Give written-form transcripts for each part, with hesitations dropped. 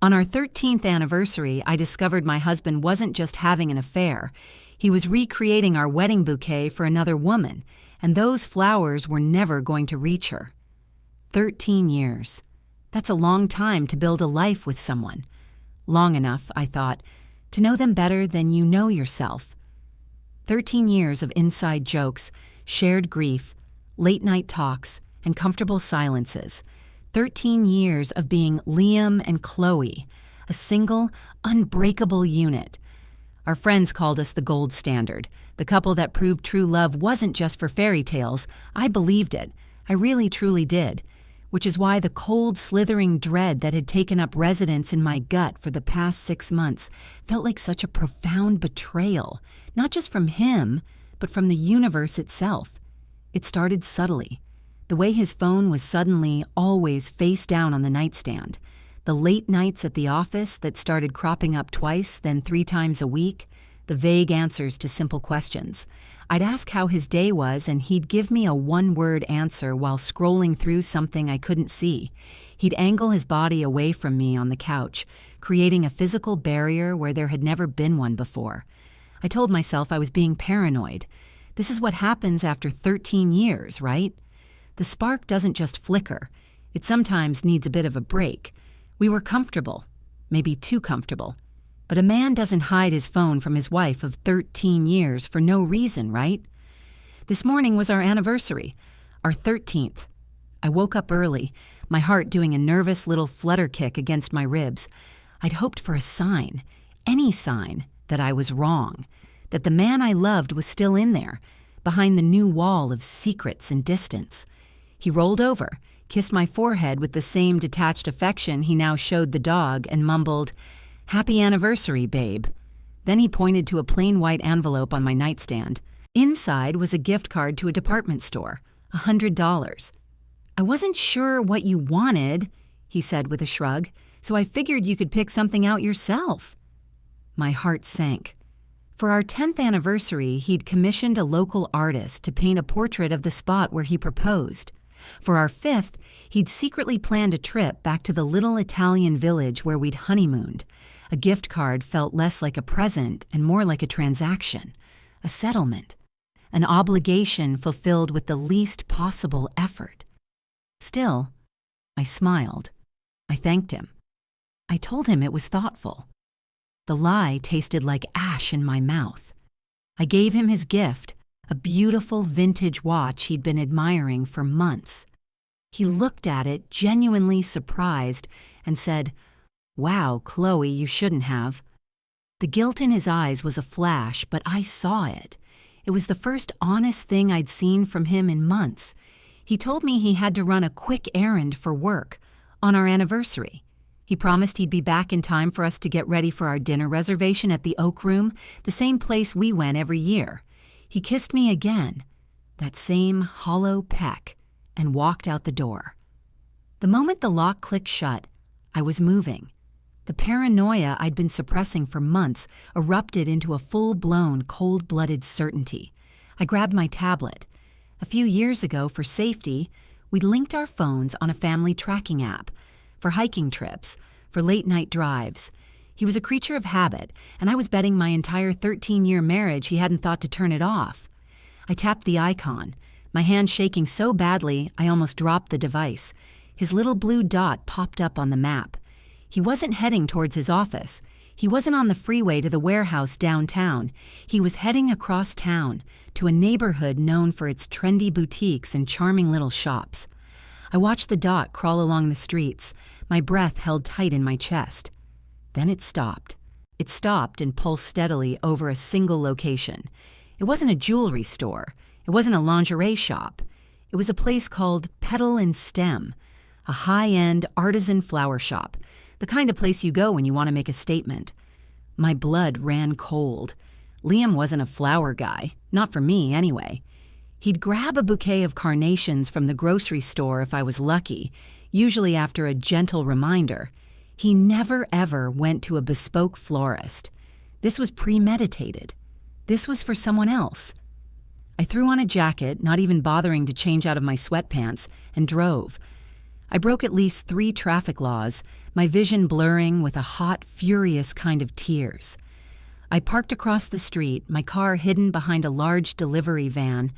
On our 13th anniversary, I discovered my husband wasn't just having an affair. He was recreating our wedding bouquet for another woman, and those flowers were never going to reach her. 13 years. That's a long time to build a life with someone. Long enough, I thought, to know them better than you know yourself. 13 years of inside jokes, shared grief, late-night talks, and comfortable silences. 13 years of being Liam and Chloe, a single, unbreakable unit. Our friends called us the gold standard, the couple that proved true love wasn't just for fairy tales. I believed it. I really, truly did. Which is why the cold, slithering dread that had taken up residence in my gut for the past 6 months felt like such a profound betrayal, not just from him, but from the universe itself. It started subtly. The way his phone was suddenly always face down on the nightstand, the late nights at the office that started cropping up twice, then 3 times a week, the vague answers to simple questions. I'd ask how his day was, and he'd give me a one-word answer while scrolling through something I couldn't see. He'd angle his body away from me on the couch, creating a physical barrier where there had never been one before. I told myself I was being paranoid. This is what happens after 13 years, right? The spark doesn't just flicker. It sometimes needs a bit of a break. We were comfortable, maybe too comfortable. But a man doesn't hide his phone from his wife of 13 years for no reason, right? This morning was our anniversary, our 13th. I woke up early, my heart doing a nervous little flutter kick against my ribs. I'd hoped for a sign, any sign, that I was wrong, that the man I loved was still in there, behind the new wall of secrets and distance. He rolled over, kissed my forehead with the same detached affection he now showed the dog, and mumbled, "Happy anniversary, babe." Then he pointed to a plain white envelope on my nightstand. Inside was a gift card to a department store, $100. "I wasn't sure what you wanted," he said with a shrug, "so I figured you could pick something out yourself." My heart sank. For our 10th anniversary, he'd commissioned a local artist to paint a portrait of the spot where he proposed. For our 5th, he'd secretly planned a trip back to the little Italian village where we'd honeymooned. A gift card felt less like a present and more like a transaction, a settlement, an obligation fulfilled with the least possible effort. Still, I smiled. I thanked him. I told him it was thoughtful. The lie tasted like ash in my mouth. I gave him his gift, a beautiful vintage watch he'd been admiring for months. He looked at it, genuinely surprised, and said, "Wow, Chloe, you shouldn't have." The guilt in his eyes was a flash, but I saw it. It was the first honest thing I'd seen from him in months. He told me he had to run a quick errand for work on our anniversary. He promised he'd be back in time for us to get ready for our dinner reservation at the Oak Room, the same place we went every year. He kissed me again, that same hollow peck, and walked out the door. The moment the lock clicked shut, I was moving. The paranoia I'd been suppressing for months erupted into a full-blown, cold-blooded certainty. I grabbed my tablet. A few years ago, for safety, we'd linked our phones on a family tracking app, for hiking trips, for late-night drives. He was a creature of habit, and I was betting my entire 13-year marriage he hadn't thought to turn it off. I tapped the icon, my hand shaking so badly I almost dropped the device. His little blue dot popped up on the map. He wasn't heading towards his office. He wasn't on the freeway to the warehouse downtown. He was heading across town, to a neighborhood known for its trendy boutiques and charming little shops. I watched the dot crawl along the streets, my breath held tight in my chest. Then it stopped. It stopped and pulsed steadily over a single location. It wasn't a jewelry store. It wasn't a lingerie shop. It was a place called Petal and Stem, a high-end artisan flower shop, the kind of place you go when you want to make a statement. My blood ran cold. Liam wasn't a flower guy, not for me anyway. He'd grab a bouquet of carnations from the grocery store if I was lucky, usually after a gentle reminder. He never ever went to a bespoke florist. This was premeditated. This was for someone else. I threw on a jacket, not even bothering to change out of my sweatpants, and drove. I broke at least 3 traffic laws, my vision blurring with a hot, furious kind of tears. I parked across the street, my car hidden behind a large delivery van,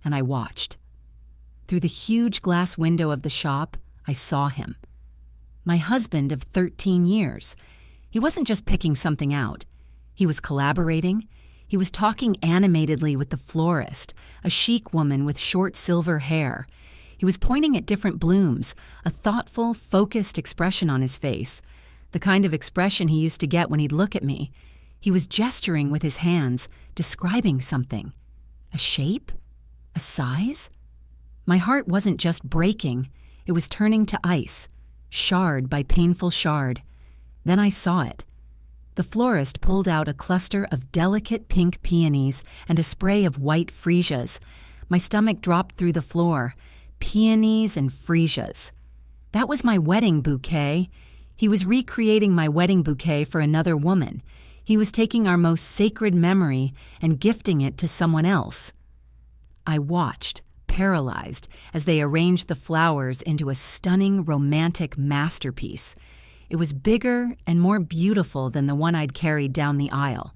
and I watched. Through the huge glass window of the shop, I saw him. My husband of 13 years. He wasn't just picking something out. He was collaborating. He was talking animatedly with the florist, a chic woman with short silver hair. He was pointing at different blooms, a thoughtful, focused expression on his face, the kind of expression he used to get when he'd look at me. He was gesturing with his hands, describing something. A shape? A size? My heart wasn't just breaking, it was turning to ice, shard by painful shard. Then I saw it. The florist pulled out a cluster of delicate pink peonies and a spray of white freesias. My stomach dropped through the floor. Peonies and freesias. That was my wedding bouquet. He was recreating my wedding bouquet for another woman. He was taking our most sacred memory and gifting it to someone else. I watched, paralyzed, as they arranged the flowers into a stunning, romantic masterpiece. It was bigger and more beautiful than the one I'd carried down the aisle.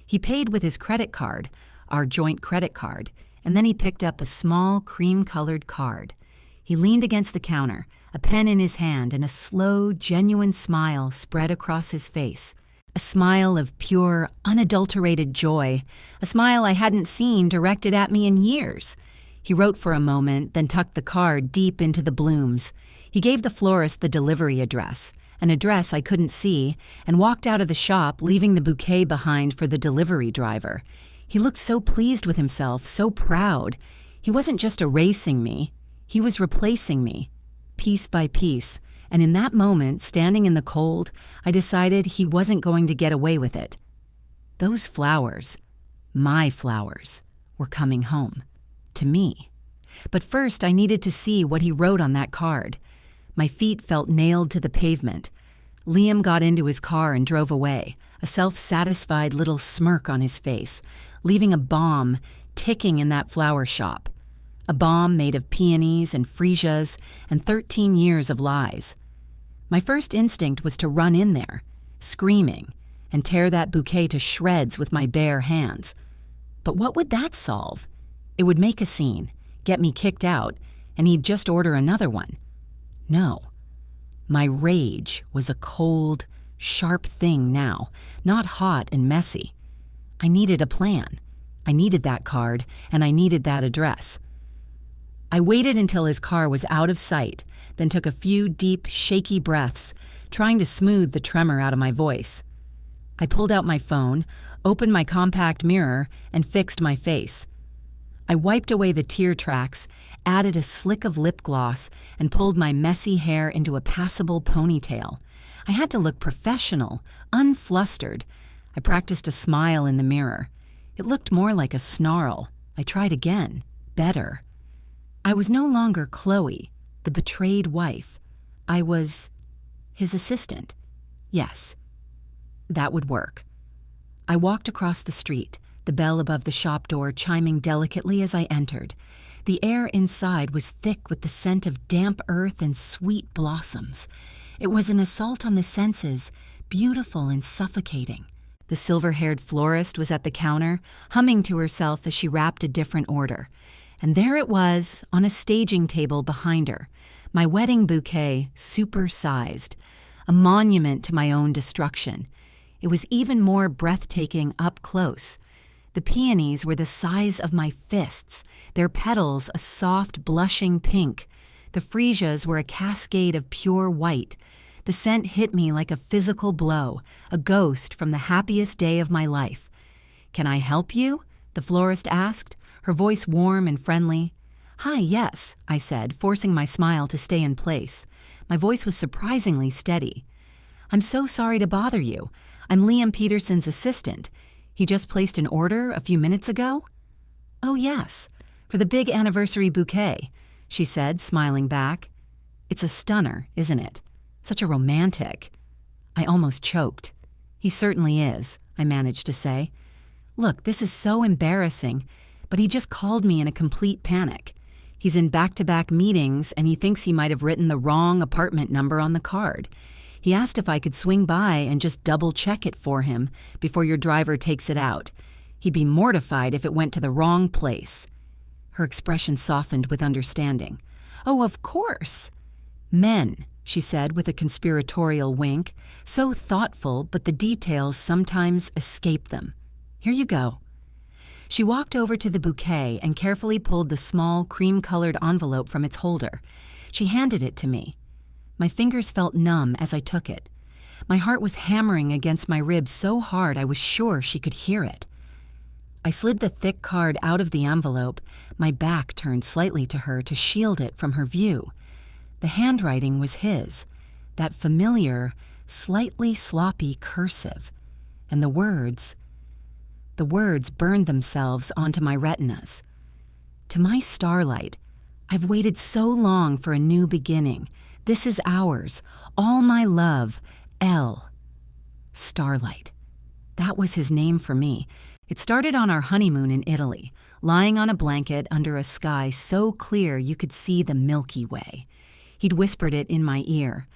He paid with his credit card, our joint credit card, and then he picked up a small, cream-colored card. He leaned against the counter, a pen in his hand, and a slow, genuine smile spread across his face. A smile of pure, unadulterated joy, a smile I hadn't seen directed at me in years. He wrote for a moment, then tucked the card deep into the blooms. He gave the florist the delivery address, an address I couldn't see, and walked out of the shop, leaving the bouquet behind for the delivery driver. He looked so pleased with himself, so proud. He wasn't just erasing me, he was replacing me, piece by piece. And in that moment, standing in the cold, I decided he wasn't going to get away with it. Those flowers, my flowers, were coming home. To me. But first, I needed to see what he wrote on that card. My feet felt nailed to the pavement. Liam got into his car and drove away, a self-satisfied little smirk on his face, leaving a bomb ticking in that flower shop. A bomb made of peonies and freesias and 13 years of lies. My first instinct was to run in there, screaming, and tear that bouquet to shreds with my bare hands. But what would that solve? It would make a scene, get me kicked out, and he'd just order another one. No. My rage was a cold, sharp thing now, not hot and messy. I needed a plan. I needed that card, and I needed that address. I waited until his car was out of sight, then took a few deep, shaky breaths, trying to smooth the tremor out of my voice. I pulled out my phone, opened my compact mirror, and fixed my face. I wiped away the tear tracks, added a slick of lip gloss, and pulled my messy hair into a passable ponytail. I had to look professional, unflustered. I practiced a smile in the mirror. It looked more like a snarl. I tried again. Better. I was no longer Chloe, the betrayed wife. I was his assistant. Yes, that would work. I walked across the street, the bell above the shop door chiming delicately as I entered. The air inside was thick with the scent of damp earth and sweet blossoms. It was an assault on the senses, beautiful and suffocating. The silver-haired florist was at the counter, humming to herself as she wrapped a different order. And there it was, on a staging table behind her, my wedding bouquet, super-sized, a monument to my own destruction. It was even more breathtaking up close. The peonies were the size of my fists, their petals a soft, blushing pink. The freesias were a cascade of pure white. The scent hit me like a physical blow, a ghost from the happiest day of my life. "Can I help you?" the florist asked, her voice warm and friendly. "Hi, yes," I said, forcing my smile to stay in place. My voice was surprisingly steady. "I'm so sorry to bother you. I'm Liam Peterson's assistant. He just placed an order a few minutes ago?" "Oh, yes, for the big anniversary bouquet," she said, smiling back. "It's a stunner, isn't it? Such a romantic." I almost choked. "He certainly is," I managed to say. "Look, this is so embarrassing, but he just called me in a complete panic. He's in back-to-back meetings and he thinks he might have written the wrong apartment number on the card. He asked if I could swing by and just double-check it for him before your driver takes it out. He'd be mortified if it went to the wrong place. Her expression softened with understanding. Oh, of course. Men, she said with a conspiratorial wink, so thoughtful, but the details sometimes escape them. Here you go. She walked over to the bouquet and carefully pulled the small, cream-colored envelope from its holder. She handed it to me. My fingers felt numb as I took it. My heart was hammering against my ribs so hard I was sure she could hear it. I slid the thick card out of the envelope, my back turned slightly to her to shield it from her view. The handwriting was his, that familiar, slightly sloppy cursive, and the words burned themselves onto my retinas. To my Starlight, I've waited so long for a new beginning. This is ours, all my love, L. Starlight. That was his name for me. It started on our honeymoon in Italy, lying on a blanket under a sky so clear you could see the Milky Way. He'd whispered it in my ear.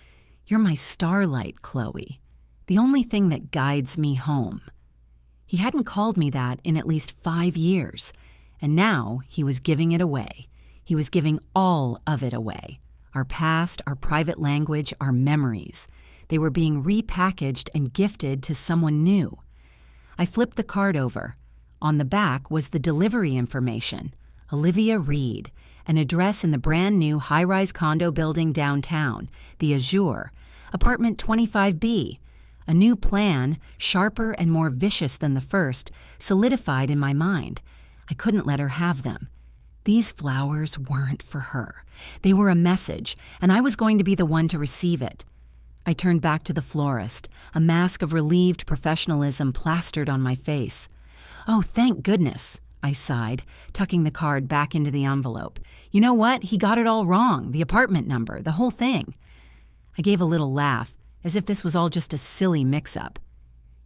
You're my starlight, Chloe. The only thing that guides me home. He hadn't called me that in at least 5 years, and now he was giving it away. He was giving all of it away. Our past, our private language, our memories. They were being repackaged and gifted to someone new. I flipped the card over. On the back was the delivery information. Olivia Reed, an address in the brand new high-rise condo building downtown, the Azure, apartment 25B. A new plan, sharper and more vicious than the first, solidified in my mind. I couldn't let her have them. These flowers weren't for her. They were a message, and I was going to be the one to receive it. I turned back to the florist, a mask of relieved professionalism plastered on my face. Oh, thank goodness, I sighed, tucking the card back into the envelope. You know what? He got it all wrong, the apartment number, the whole thing. I gave a little laugh, as if this was all just a silly mix-up.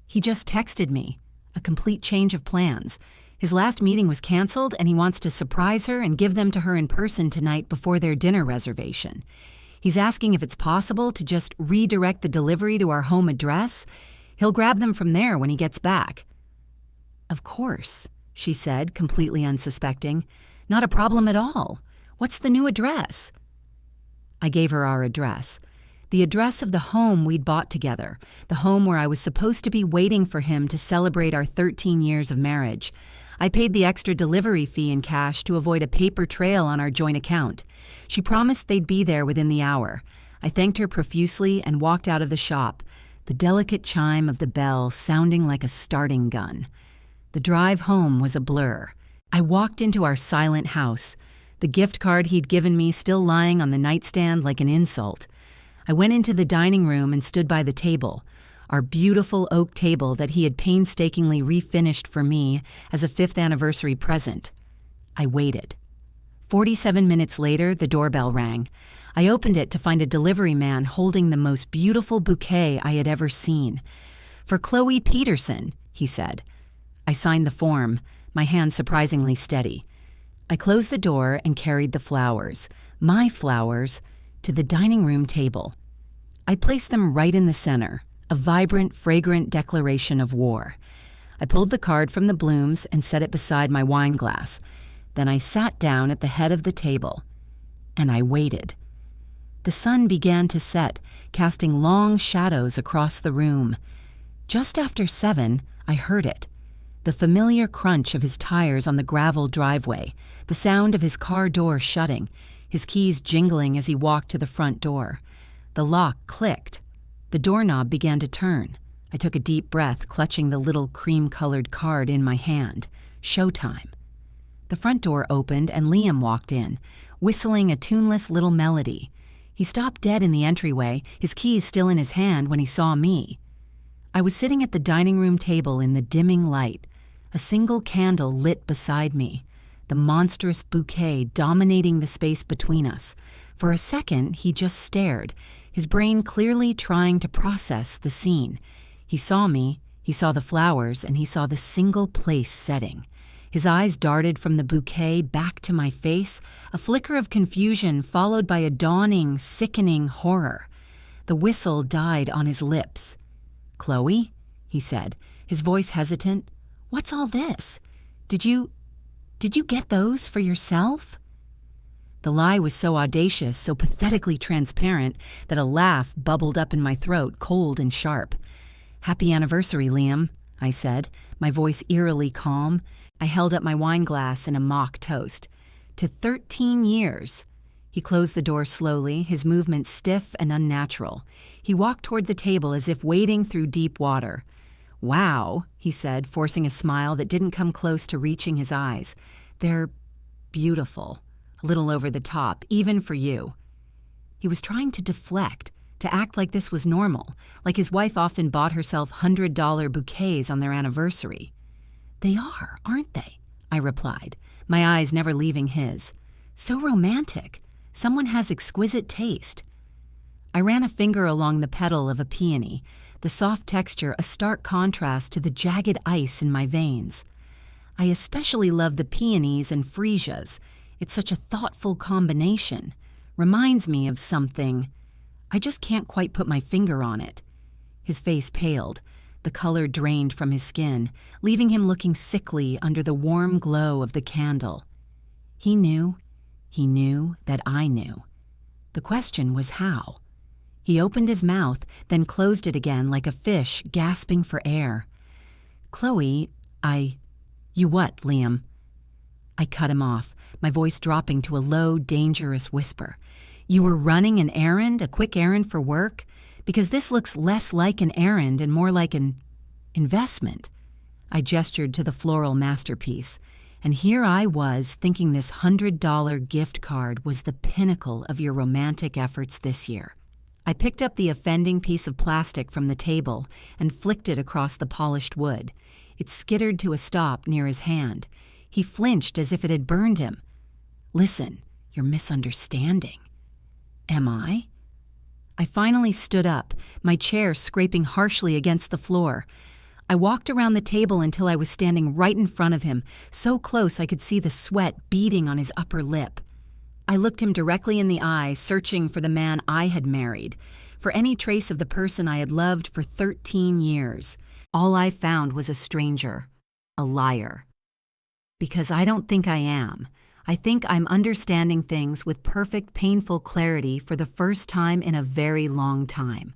He just texted me, a complete change of plans. His last meeting was canceled, and he wants to surprise her and give them to her in person tonight before their dinner reservation. He's asking if it's possible to just redirect the delivery to our home address. He'll grab them from there when he gets back. Of course, she said, completely unsuspecting. Not a problem at all. What's the new address? I gave her our address. The address of the home we'd bought together, the home where I was supposed to be waiting for him to celebrate our 13 years of marriage. I paid the extra delivery fee in cash to avoid a paper trail on our joint account. She promised they'd be there within the hour. I thanked her profusely and walked out of the shop, the delicate chime of the bell sounding like a starting gun. The drive home was a blur. I walked into our silent house, the gift card he'd given me still lying on the nightstand like an insult. I went into the dining room and stood by the table, our beautiful oak table that he had painstakingly refinished for me as a 5th anniversary present. I waited. 47 minutes later, the doorbell rang. I opened it to find a delivery man holding the most beautiful bouquet I had ever seen. For Chloe Peterson, he said. I signed the form, my hand surprisingly steady. I closed the door and carried the flowers, my flowers, to the dining room table. I placed them right in the center, a vibrant, fragrant declaration of war. I pulled the card from the blooms and set it beside my wine glass. Then I sat down at the head of the table, and I waited. The sun began to set, casting long shadows across the room. Just after 7, I heard it. The familiar crunch of his tires on the gravel driveway, the sound of his car door shutting, his keys jingling as he walked to the front door. The lock clicked. The doorknob began to turn. I took a deep breath, clutching the little cream-colored card in my hand. Showtime. The front door opened and Liam walked in, whistling a tuneless little melody. He stopped dead in the entryway, his keys still in his hand when he saw me. I was sitting at the dining room table in the dimming light, a single candle lit beside me, the monstrous bouquet dominating the space between us. For a second, he just stared, his brain clearly trying to process the scene. He saw me, he saw the flowers, and he saw the single place setting. His eyes darted from the bouquet back to my face, a flicker of confusion followed by a dawning, sickening horror. The whistle died on his lips. "Chloe," he said, his voice hesitant, "what's all this? Did you get those for yourself?" The lie was so audacious, so pathetically transparent, that a laugh bubbled up in my throat, cold and sharp. "Happy anniversary, Liam," I said, my voice eerily calm. I held up my wine glass in a mock toast. "To 13 years. He closed the door slowly, his movements stiff and unnatural. He walked toward the table as if wading through deep water. "Wow," he said, forcing a smile that didn't come close to reaching his eyes. "They're beautiful. A little over the top, even for you." He was trying to deflect, to act like this was normal, like his wife often bought herself $100 bouquets on their anniversary. "They are, aren't they?" I replied, my eyes never leaving his. "So romantic. Someone has exquisite taste." I ran a finger along the petal of a peony, the soft texture a stark contrast to the jagged ice in my veins. "I especially love the peonies and freesias. It's such a thoughtful combination. Reminds me of something. I just can't quite put my finger on it." His face paled. The color drained from his skin, leaving him looking sickly under the warm glow of the candle. He knew that I knew. The question was how. He opened his mouth, then closed it again like a fish gasping for air. "Chloe, You what, Liam?" I cut him off, my voice dropping to a low, dangerous whisper. "You were running an errand, a quick errand for work? Because this looks less like an errand and more like an investment." I gestured to the floral masterpiece, and here I was thinking this $100 gift card was the pinnacle of your romantic efforts this year. I picked up the offending piece of plastic from the table and flicked it across the polished wood. It skittered to a stop near his hand. He flinched as if it had burned him. "Listen, you're misunderstanding." "Am I?" I finally stood up, my chair scraping harshly against the floor. I walked around the table until I was standing right in front of him, so close I could see the sweat beading on his upper lip. I looked him directly in the eye, searching for the man I had married, for any trace of the person I had loved for 13 years. All I found was a stranger, a liar. Because I don't think I am. I think I'm understanding things with perfect, painful clarity for the first time in a very long time.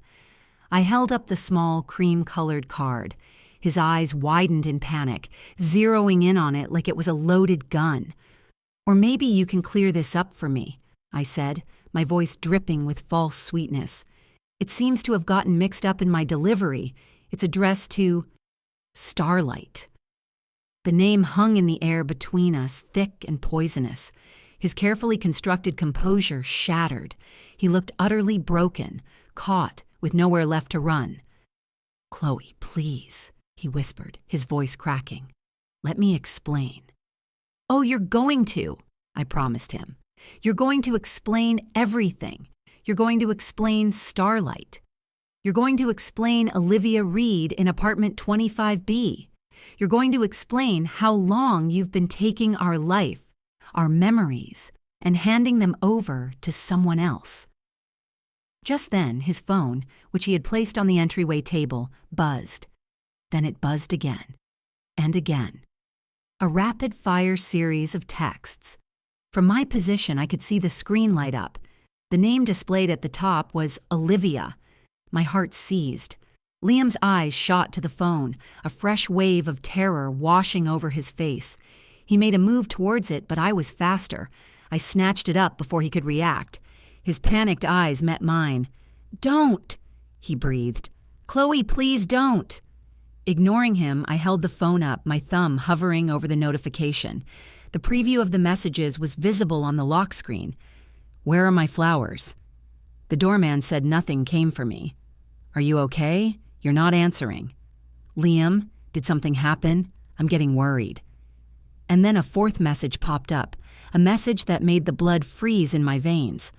I held up the small, cream-colored card. His eyes widened in panic, zeroing in on it like it was a loaded gun. "Or maybe you can clear this up for me," I said, my voice dripping with false sweetness. "It seems to have gotten mixed up in my delivery. It's addressed to Starlight." The name hung in the air between us, thick and poisonous. His carefully constructed composure shattered. He looked utterly broken, caught, with nowhere left to run. "Chloe, please," he whispered, his voice cracking. "Let me explain." "Oh, you're going to," I promised him. "You're going to explain everything. You're going to explain Starlight. You're going to explain Olivia Reed in apartment 25B. You're going to explain how long you've been taking our life, our memories, and handing them over to someone else." Just then, his phone, which he had placed on the entryway table, buzzed. Then it buzzed again, and again. A rapid-fire series of texts. From my position, I could see the screen light up. The name displayed at the top was Olivia. My heart seized. Liam's eyes shot to the phone, a fresh wave of terror washing over his face. He made a move towards it, but I was faster. I snatched it up before he could react. His panicked eyes met mine. "Don't," he breathed. "Chloe, please don't." Ignoring him, I held the phone up, my thumb hovering over the notification. The preview of the messages was visible on the lock screen. "Where are my flowers?" The doorman said nothing came for me. "Are you okay? You're not answering." "Liam, did something happen? I'm getting worried." And then a fourth message popped up, a message that made the blood freeze in my veins.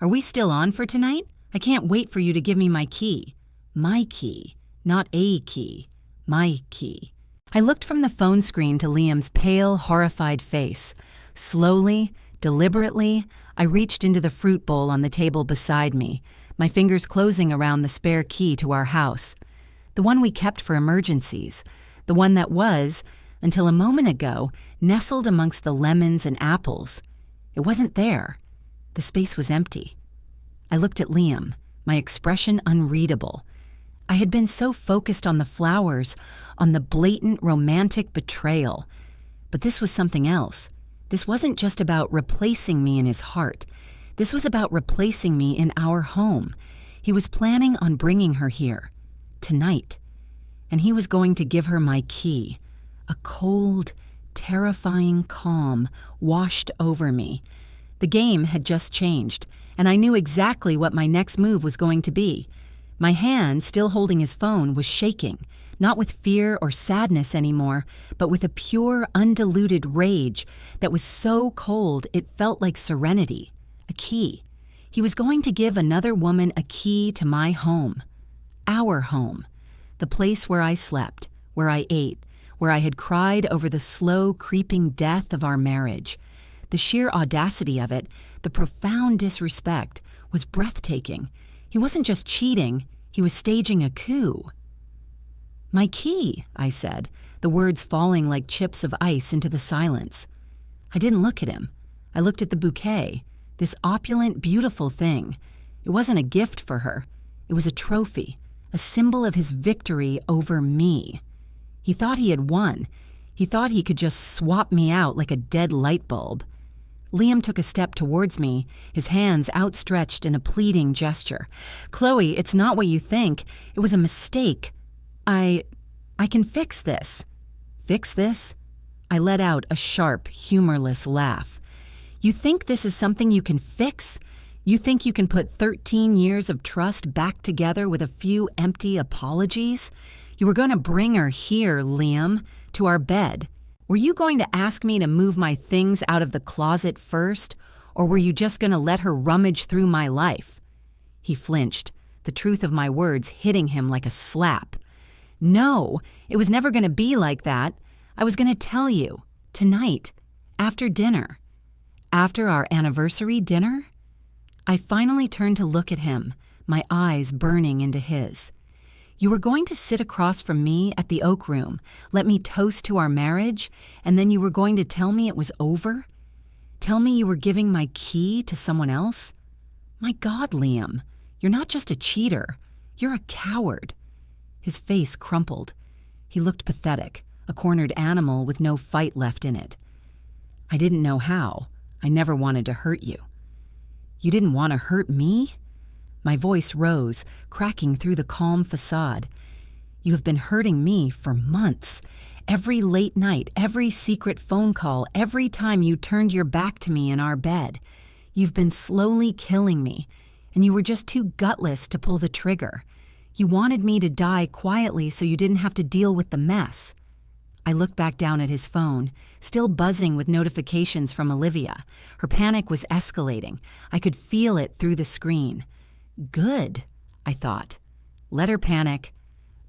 "Are we still on for tonight? I can't wait for you to give me my key." My key, not a key. My key. I looked from the phone screen to Liam's pale, horrified face. Slowly, deliberately, I reached into the fruit bowl on the table beside me, my fingers closing around the spare key to our house. The one we kept for emergencies. The one that was, until a moment ago, nestled amongst the lemons and apples. It wasn't there. The space was empty. I looked at Liam, my expression unreadable. I had been so focused on the flowers, on the blatant romantic betrayal. But this was something else. This wasn't just about replacing me in his heart. This was about replacing me in our home. He was planning on bringing her here, tonight. And he was going to give her my key. A cold, terrifying calm washed over me. The game had just changed, and I knew exactly what my next move was going to be. My hand, still holding his phone, was shaking, not with fear or sadness anymore, but with a pure, undiluted rage that was so cold it felt like serenity. A key. He was going to give another woman a key to my home. Our home. The place where I slept, where I ate, where I had cried over the slow, creeping death of our marriage. The sheer audacity of it, the profound disrespect, was breathtaking. He wasn't just cheating, he was staging a coup. "My key," I said, the words falling like chips of ice into the silence. I didn't look at him. I looked at the bouquet, this opulent, beautiful thing. It wasn't a gift for her. It was a trophy, a symbol of his victory over me. He thought he had won. He thought he could just swap me out like a dead light bulb. Liam took a step towards me, his hands outstretched in a pleading gesture. "Chloe, it's not what you think. It was a mistake. I can fix this." "Fix this?" I let out a sharp, humorless laugh. "You think this is something you can fix? You think you can put 13 years of trust back together with a few empty apologies? You were going to bring her here, Liam, to our bed. Were you going to ask me to move my things out of the closet first, or were you just going to let her rummage through my life?" He flinched, the truth of my words hitting him like a slap. "No, it was never going to be like that. I was going to tell you, tonight, after dinner." "After our anniversary dinner?" I finally turned to look at him, my eyes burning into his. "You were going to sit across from me at the Oak Room, let me toast to our marriage, and then you were going to tell me it was over? Tell me you were giving my key to someone else? My God, Liam, you're not just a cheater. You're a coward." His face crumpled. He looked pathetic, a cornered animal with no fight left in it. "I didn't know how. I never wanted to hurt you." "You didn't want to hurt me?" My voice rose, cracking through the calm facade. "You have been hurting me for months. Every late night, every secret phone call, every time you turned your back to me in our bed. You've been slowly killing me, and you were just too gutless to pull the trigger. You wanted me to die quietly so you didn't have to deal with the mess." I looked back down at his phone, still buzzing with notifications from Olivia. Her panic was escalating. I could feel it through the screen. Good, I thought. Let her panic.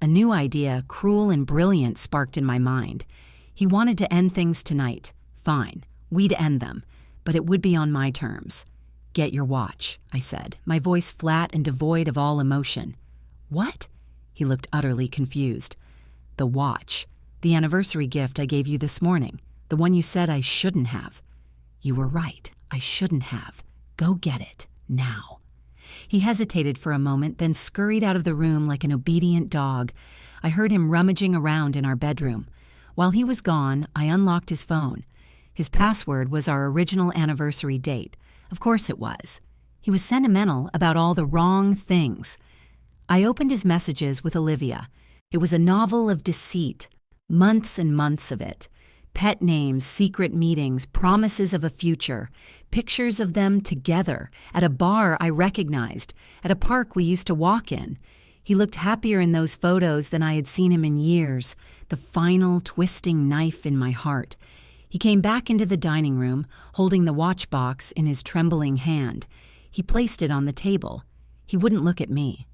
A new idea, cruel and brilliant, sparked in my mind. He wanted to end things tonight. Fine, we'd end them, but it would be on my terms. "Get your watch," I said, my voice flat and devoid of all emotion. "What?" He looked utterly confused. "The watch. The anniversary gift I gave you this morning. The one you said I shouldn't have." "You were right. I shouldn't have. Go get it. Now." He hesitated for a moment, then scurried out of the room like an obedient dog. I heard him rummaging around in our bedroom. While he was gone, I unlocked his phone. His password was our original anniversary date. Of course it was. He was sentimental about all the wrong things. I opened his messages with Olivia. It was a novel of deceit. Months and months of it. Pet names, secret meetings, promises of a future, pictures of them together, at a bar I recognized, at a park we used to walk in. He looked happier in those photos than I had seen him in years, the final twisting knife in my heart. He came back into the dining room, holding the watch box in his trembling hand. He placed it on the table. He wouldn't look at me.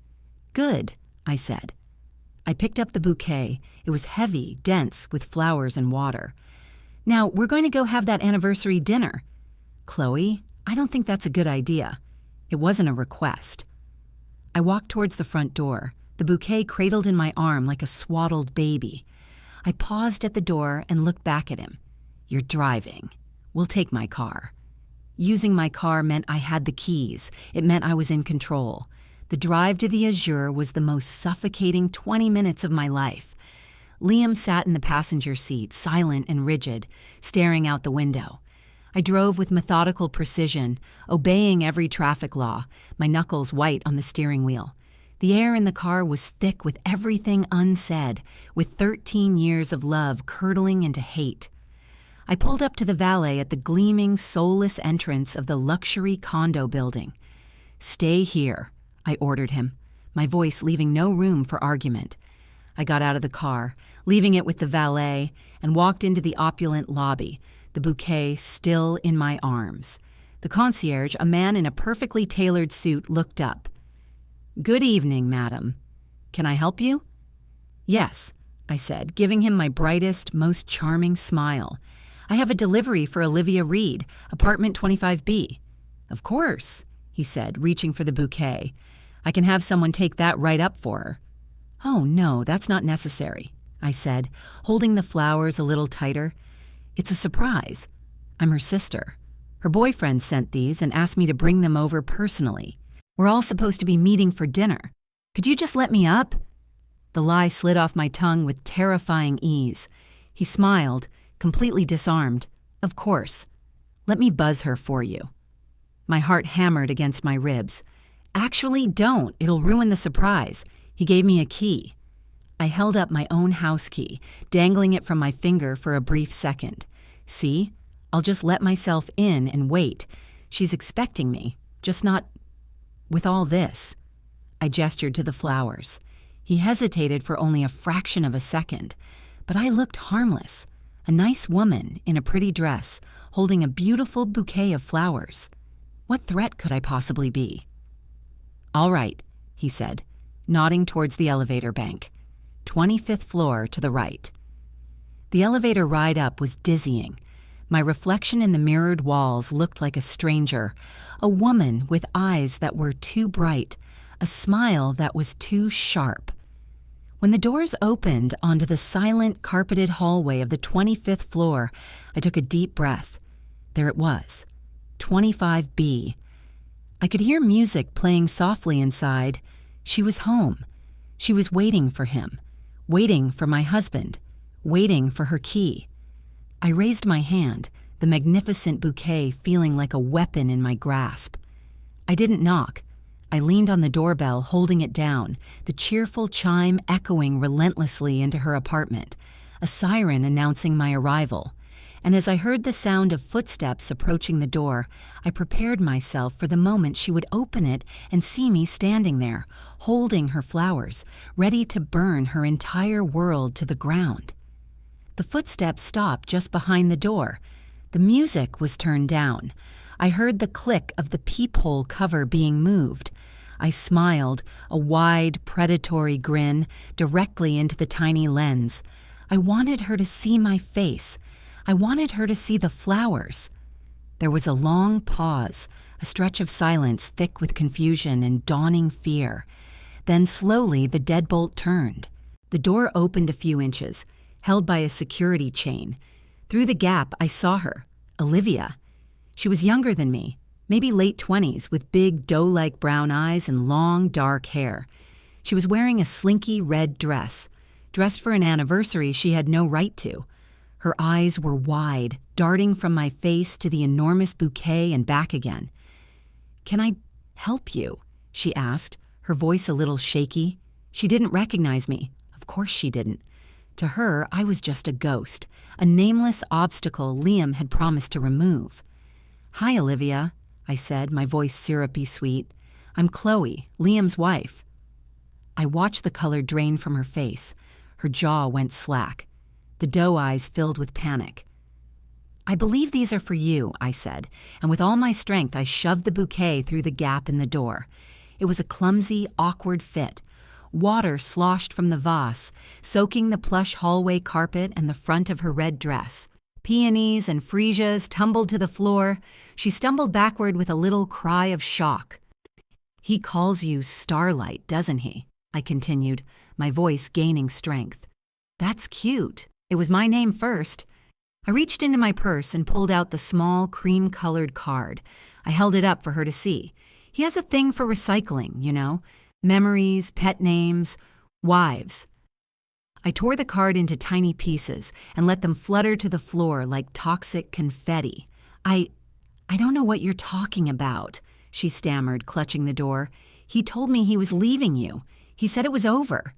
"Good," I said. I picked up the bouquet. It was heavy, dense, with flowers and water. "Now, we're going to go have that anniversary dinner." "Chloe, I don't think that's a good idea." It wasn't a request. I walked towards the front door, the bouquet cradled in my arm like a swaddled baby. I paused at the door and looked back at him. "You're driving. We'll take my car." Using my car meant I had the keys. It meant I was in control. The drive to the Azure was the most suffocating 20 minutes of my life. Liam sat in the passenger seat, silent and rigid, staring out the window. I drove with methodical precision, obeying every traffic law, my knuckles white on the steering wheel. The air in the car was thick with everything unsaid, with 13 years of love curdling into hate. I pulled up to the valet at the gleaming, soulless entrance of the luxury condo building. "Stay here," I ordered him, my voice leaving no room for argument. I got out of the car, leaving it with the valet, and walked into the opulent lobby, the bouquet still in my arms. The concierge, a man in a perfectly tailored suit, looked up. "Good evening, madam. Can I help you?" "Yes," I said, giving him my brightest, most charming smile. "I have a delivery for Olivia Reed, apartment 25B. "Of course," he said, reaching for the bouquet. "I can have someone take that right up for her." "Oh, no, that's not necessary," I said, holding the flowers a little tighter. "It's a surprise. I'm her sister. Her boyfriend sent these and asked me to bring them over personally. We're all supposed to be meeting for dinner. Could you just let me up?" The lie slid off my tongue with terrifying ease. He smiled, completely disarmed. "Of course. Let me buzz her for you." My heart hammered against my ribs. "Actually, don't. It'll ruin the surprise." He gave me a key. I held up my own house key, dangling it from my finger for a brief second. "See? I'll just let myself in and wait. She's expecting me, just not with all this." I gestured to the flowers. He hesitated for only a fraction of a second, but I looked harmless. A nice woman in a pretty dress, holding a beautiful bouquet of flowers. What threat could I possibly be? "All right," he said, nodding towards the elevator bank. 25th floor to the right. The elevator ride up was dizzying. My reflection in the mirrored walls looked like a stranger, a woman with eyes that were too bright, a smile that was too sharp. When the doors opened onto the silent, carpeted hallway of the 25th floor, I took a deep breath. There it was, 25B. I could hear music playing softly inside. She was home. She was waiting for him, waiting for my husband, waiting for her key. I raised my hand, the magnificent bouquet feeling like a weapon in my grasp. I didn't knock. I leaned on the doorbell, holding it down, the cheerful chime echoing relentlessly into her apartment, a siren announcing my arrival. And as I heard the sound of footsteps approaching the door, I prepared myself for the moment she would open it and see me standing there, holding her flowers, ready to burn her entire world to the ground. The footsteps stopped just behind the door. The music was turned down. I heard the click of the peephole cover being moved. I smiled, a wide, predatory grin, directly into the tiny lens. I wanted her to see my face. I wanted her to see the flowers. There was a long pause, a stretch of silence thick with confusion and dawning fear. Then slowly the deadbolt turned. The door opened a few inches, held by a security chain. Through the gap, I saw her, Olivia. She was younger than me, maybe late 20s, with big doe-like brown eyes and long, dark hair. She was wearing a slinky red dress, dressed for an anniversary she had no right to. Her eyes were wide, darting from my face to the enormous bouquet and back again. "Can I help you?" she asked, her voice a little shaky. She didn't recognize me. Of course she didn't. To her, I was just a ghost, a nameless obstacle Liam had promised to remove. "Hi, Olivia," I said, my voice syrupy sweet. "I'm Chloe, Liam's wife." I watched the color drain from her face. Her jaw went slack. The doe eyes filled with panic. "I believe these are for you," I said, and with all my strength I shoved the bouquet through the gap in the door. It was a clumsy, awkward fit. Water sloshed from the vase, soaking the plush hallway carpet and the front of her red dress. Peonies and freesias tumbled to the floor. She stumbled backward with a little cry of shock. "He calls you Starlight, doesn't he?" I continued, my voice gaining strength. "That's cute. It was my name first." I reached into my purse and pulled out the small, cream-colored card. I held it up for her to see. "He has a thing for recycling, you know. Memories, pet names, wives." I tore the card into tiny pieces and let them flutter to the floor like toxic confetti. I don't know what you're talking about," she stammered, clutching the door. "He told me he was leaving you. He said it was over."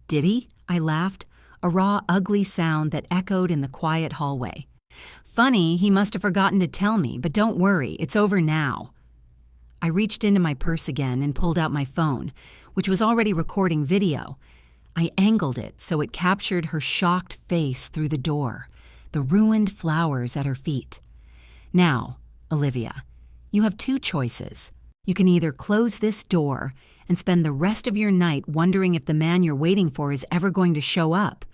"Did he?" I laughed, a raw, ugly sound that echoed in the quiet hallway. "Funny, he must have forgotten to tell me, but don't worry, it's over now." I reached into my purse again and pulled out my phone, which was already recording video. I angled it so it captured her shocked face through the door, the ruined flowers at her feet. "Now, Olivia, you have two choices. You can either close this door and spend the rest of your night wondering if the man you're waiting for is ever going to show up,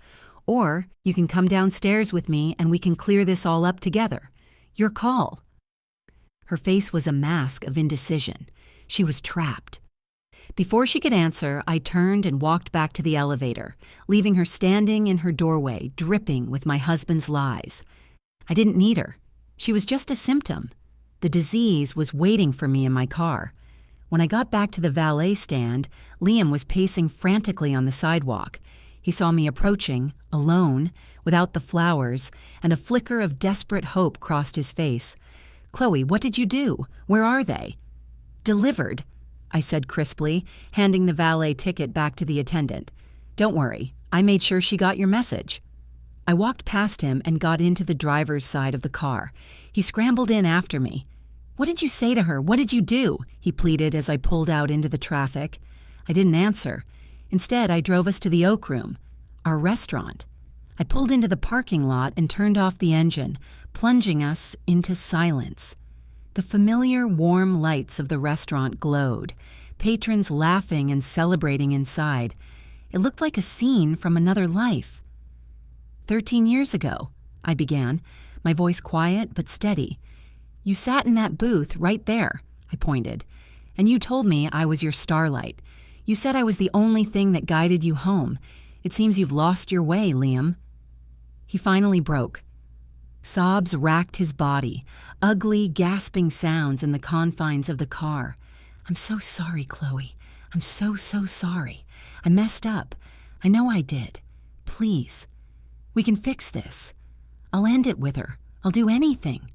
or you can come downstairs with me and we can clear this all up together. Your call." Her face was a mask of indecision. She was trapped. Before she could answer, I turned and walked back to the elevator, leaving her standing in her doorway, dripping with my husband's lies. I didn't need her. She was just a symptom. The disease was waiting for me in my car. When I got back to the valet stand, Liam was pacing frantically on the sidewalk. He saw me approaching, alone, without the flowers, and a flicker of desperate hope crossed his face. "Chloe, what did you do? Where are they?" "Delivered," I said crisply, handing the valet ticket back to the attendant. "Don't worry, I made sure she got your message." I walked past him and got into the driver's side of the car. He scrambled in after me. "What did you say to her? What did you do?" he pleaded as I pulled out into the traffic. I didn't answer. Instead, I drove us to the Oak Room, our restaurant. I pulled into the parking lot and turned off the engine, plunging us into silence. The familiar, warm lights of the restaurant glowed, patrons laughing and celebrating inside. It looked like a scene from another life. 13 years ago, I began, my voice quiet but steady. "You sat in that booth right there," I pointed, "and you told me I was your starlight. You said I was the only thing that guided you home. It seems you've lost your way, Liam." He finally broke. Sobs racked his body, ugly, gasping sounds in the confines of the car. "I'm so sorry, Chloe. I'm so sorry. I messed up. I know I did. Please. We can fix this. I'll end it with her. I'll do anything."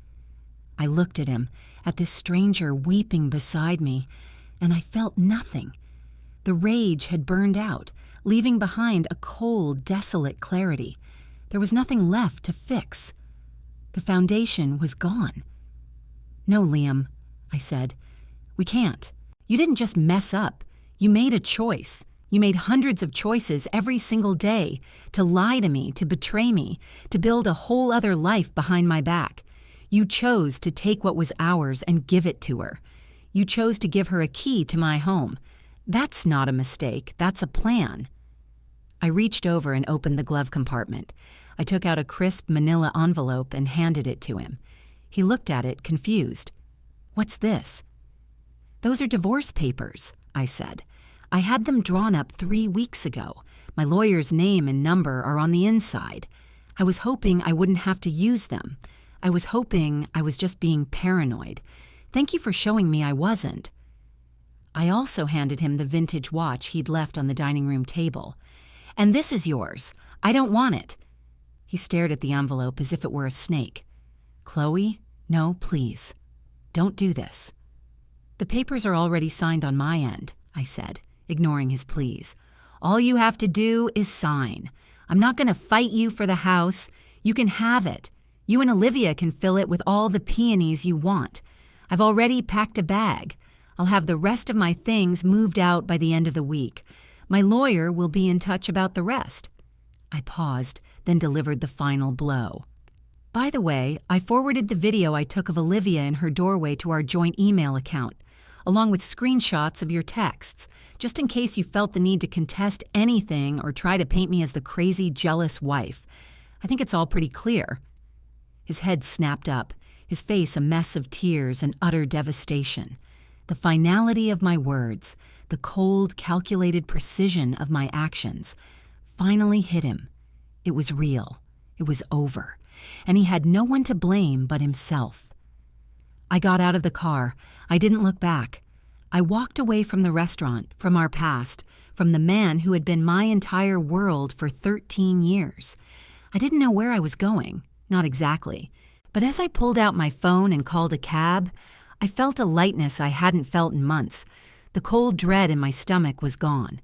I looked at him, at this stranger weeping beside me, and I felt nothing. The rage had burned out, leaving behind a cold, desolate clarity. There was nothing left to fix. The foundation was gone. "No, Liam," I said. "We can't. You didn't just mess up. You made a choice. You made hundreds of choices every single day to lie to me, to betray me, to build a whole other life behind my back. You chose to take what was ours and give it to her. You chose to give her a key to my home. That's not a mistake. That's a plan." I reached over and opened the glove compartment. I took out a crisp manila envelope and handed it to him. He looked at it, confused. "What's this?" "Those are divorce papers," I said. "I had them drawn up 3 weeks ago. My lawyer's name and number are on the inside. I was hoping I wouldn't have to use them. I was hoping I was just being paranoid. Thank you for showing me I wasn't." I also handed him the vintage watch he'd left on the dining room table. "And this is yours. I don't want it." He stared at the envelope as if it were a snake. "Chloe, no, please. Don't do this." "The papers are already signed on my end," I said, ignoring his pleas. "All you have to do is sign. I'm not going to fight you for the house. You can have it. You and Olivia can fill it with all the peonies you want. I've already packed a bag. I'll have the rest of my things moved out by the end of the week. My lawyer will be in touch about the rest." I paused, then delivered the final blow. "By the way, I forwarded the video I took of Olivia in her doorway to our joint email account. along with screenshots of your texts, just in case you felt the need to contest anything or try to paint me as the crazy, jealous wife. I think it's all pretty clear." His head snapped up, his face a mess of tears and utter devastation. The finality of my words, the cold, calculated precision of my actions, finally hit him. It was real. It was over. And he had no one to blame but himself. I got out of the car. I didn't look back. I walked away from the restaurant, from our past, from the man who had been my entire world for 13 years. I didn't know where I was going, not exactly. But as I pulled out my phone and called a cab, I felt a lightness I hadn't felt in months. The cold dread in my stomach was gone.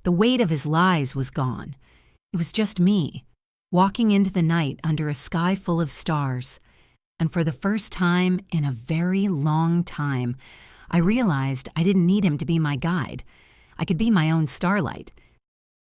The weight of his lies was gone. It was just me, walking into the night under a sky full of stars. And for the first time in a very long time, I realized I didn't need him to be my guide. I could be my own starlight.